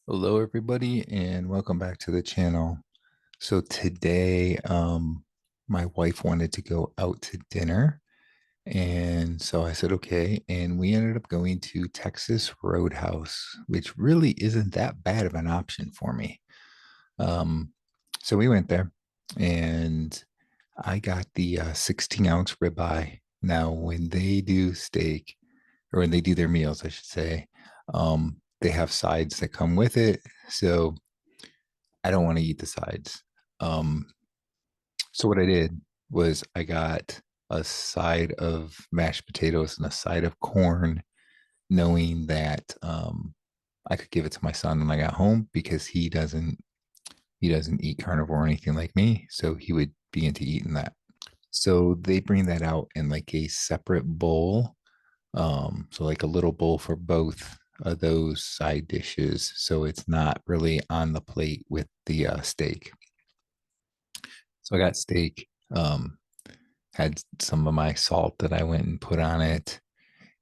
Hello, everybody, and welcome back to the channel. So today, my wife wanted to go out to dinner, and so I said, okay, and we ended up going to Texas Roadhouse, which really isn't that bad of an option for me. Um, so we went there, and I got the 16-ounce ribeye. Now, when they do steak, or when they do their meals, I should say, they have sides that come with it. So I don't want to eat the sides. Um, so what I did was I got a side of mashed potatoes and a side of corn, knowing that I could give it to my son when I got home because he doesn't eat carnivore or anything like me, so he would be into eating that. So they bring that out in like a separate bowl, so like a little bowl for both of those side dishes, so it's not really on the plate with the steak. So I got steak, had some of my salt that I went and put on it.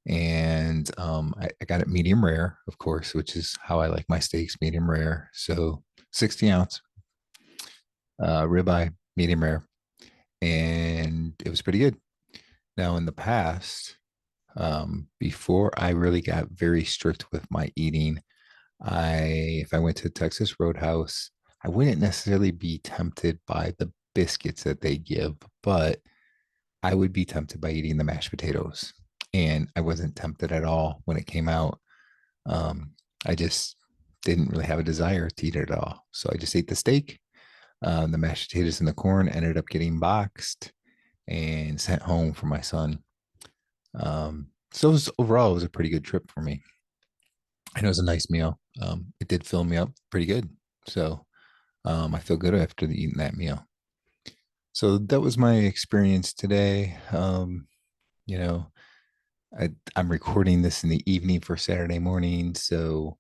And I got it medium rare, of course, which is how I like my steaks, medium rare. So 60-ounce ribeye, medium rare. And it was pretty good. Now, in the past, before I really got very strict with my eating, if I went to Texas Roadhouse, I wouldn't necessarily be tempted by the biscuits that they give, but I would be tempted by eating the mashed potatoes. And I wasn't tempted at all when it came out. Um, I just didn't really have a desire to eat it at all. So I just ate the steak. The mashed potatoes and the corn ended up getting boxed and sent home for my son. So overall, it was a pretty good trip for me. And it was a nice meal. It did fill me up pretty good. So I feel good after eating that meal. So that was my experience today. You know, I'm recording this in the evening for Saturday morning, so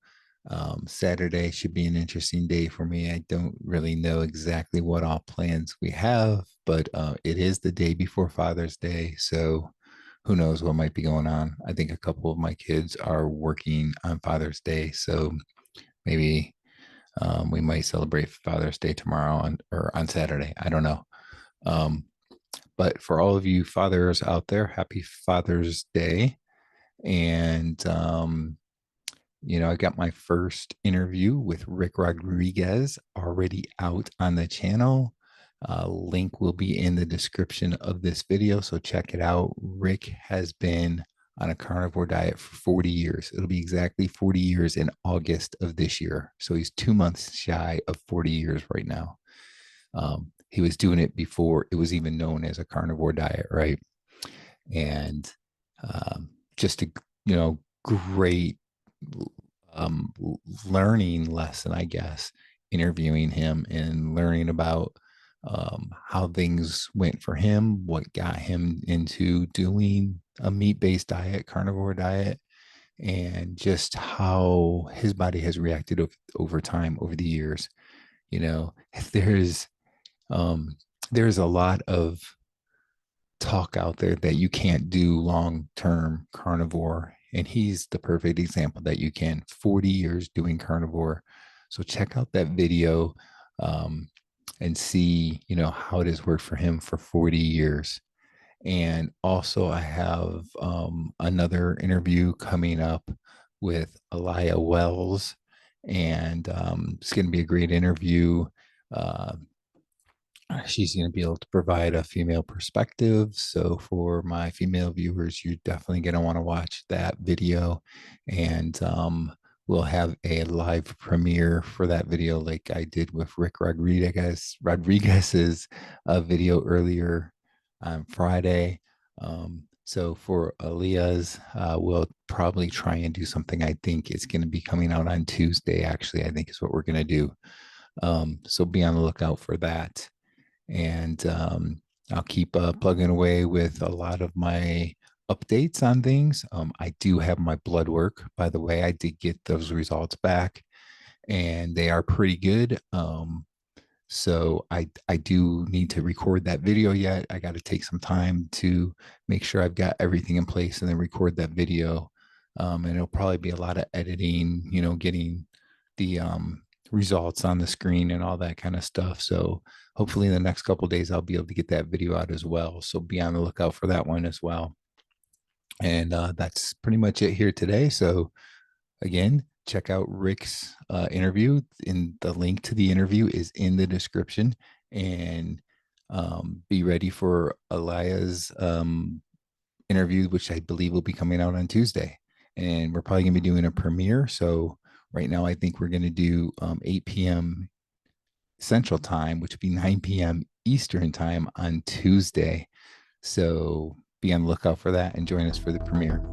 Saturday should be an interesting day for me. I don't really know exactly what all plans we have, but it is the day before Father's Day, so who knows what might be going on. I think a couple of my kids are working on Father's Day, so maybe we might celebrate Father's Day tomorrow or on Saturday. I don't know. Um, but for all of you fathers out there, happy Father's Day. And I got my first interview with Rick Rodriguez already out on the channel. Link will be in the description of this video, so check it out. Rick has been on a carnivore diet for 40 years. It'll be exactly 40 years in August of this year. So he's 2 months shy of 40 years right now. He was doing it before it was even known as a carnivore diet, right? And just a great um, learning lesson, I guess, interviewing him and learning about how things went for him, what got him into doing a meat-based diet, carnivore diet, and just how his body has reacted over time, over the years. You know, there's um, there's a lot of talk out there that you can't do long term carnivore. And he's the perfect example that you can. 40 years doing carnivore. So check out that video and see, how it has worked for him for 40 years. And also, I have another interview coming up with Elia Wells, and it's going to be a great interview. Uh, she's going to be able to provide a female perspective. So for my female viewers, you're definitely going to want to watch that video. And we'll have a live premiere for that video, like I did with Rick Rodriguez's video earlier on Friday. So for Aaliyah's, we'll probably try and do something. I think it's going to be coming out on Tuesday, actually, I think is what we're going to do. So be on the lookout for that. And I'll keep plugging away with a lot of my updates on things. I do have my blood work, by the way. I did get those results back, and they are pretty good. So I do need to record that video yet. I got to take some time to make sure I've got everything in place and then record that video. And it'll probably be a lot of editing, getting the results on the screen and all that kind of stuff. So hopefully in the next couple of days I'll be able to get that video out as well. So be on the lookout for that one as well. And that's pretty much it here today. So again, check out Rick's interview. In the link to the interview is in the description, and be ready for Elia's interview, which I believe will be coming out on Tuesday. And we're probably going to be doing a premiere. So right now, I think we're going to do 8 p.m. Central Time, which would be 9 p.m. Eastern Time on Tuesday. So be on the lookout for that and join us for the premiere.